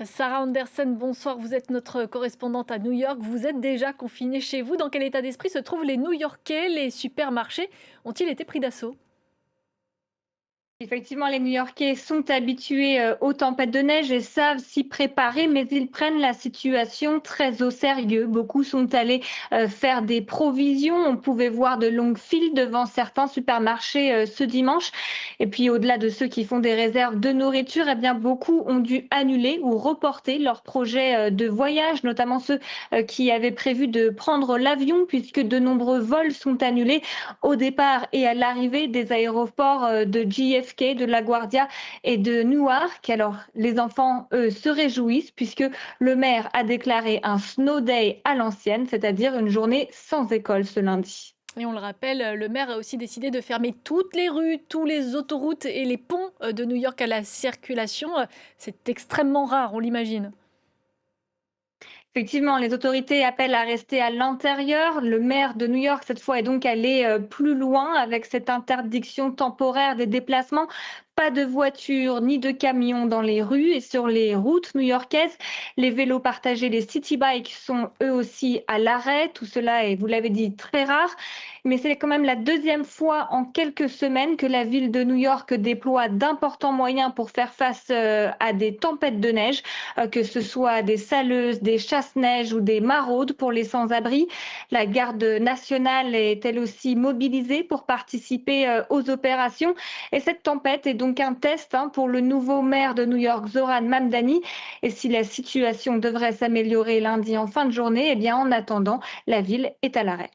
Sarah Andersen, bonsoir. Vous êtes notre correspondante à New York. Vous êtes déjà confinée chez vous. Dans quel état d'esprit se trouvent les New-Yorkais? Les supermarchés ont-ils été pris d'assaut? Effectivement, les New-Yorkais sont habitués aux tempêtes de neige et savent s'y préparer, mais ils prennent la situation très au sérieux. Beaucoup sont allés faire des provisions. On pouvait voir de longues files devant certains supermarchés ce dimanche. Et puis, au-delà de ceux qui font des réserves de nourriture, eh bien, beaucoup ont dû annuler ou reporter leurs projets de voyage, notamment ceux qui avaient prévu de prendre l'avion, puisque de nombreux vols sont annulés au départ et à l'arrivée des aéroports de JFK, de LaGuardia et de Newark. Alors, les enfants, eux, se réjouissent puisque le maire a déclaré un snow day à l'ancienne, c'est-à-dire une journée sans école ce lundi. Et on le rappelle, le maire a aussi décidé de fermer toutes les rues, tous les autoroutes et les ponts de New York à la circulation. C'est extrêmement rare, on l'imagine. Effectivement, les autorités appellent à rester à l'intérieur. Le maire de New York, cette fois, est donc allé plus loin avec cette interdiction temporaire des déplacements. Pas de voitures ni de camions dans les rues et sur les routes new-yorkaises. Les vélos partagés, les city bikes sont eux aussi à l'arrêt. Tout cela est, vous l'avez dit, très rare. Mais c'est quand même la deuxième fois en quelques semaines que la ville de New York déploie d'importants moyens pour faire face à des tempêtes de neige, que ce soit des saleuses, des chasse-neige ou des maraudes pour les sans-abri. La garde nationale est elle aussi mobilisée pour participer aux opérations. Et cette tempête est donc un test pour le nouveau maire de New York, Zoran Mamdani. Et si la situation devrait s'améliorer lundi en fin de journée, eh bien en attendant, la ville est à l'arrêt.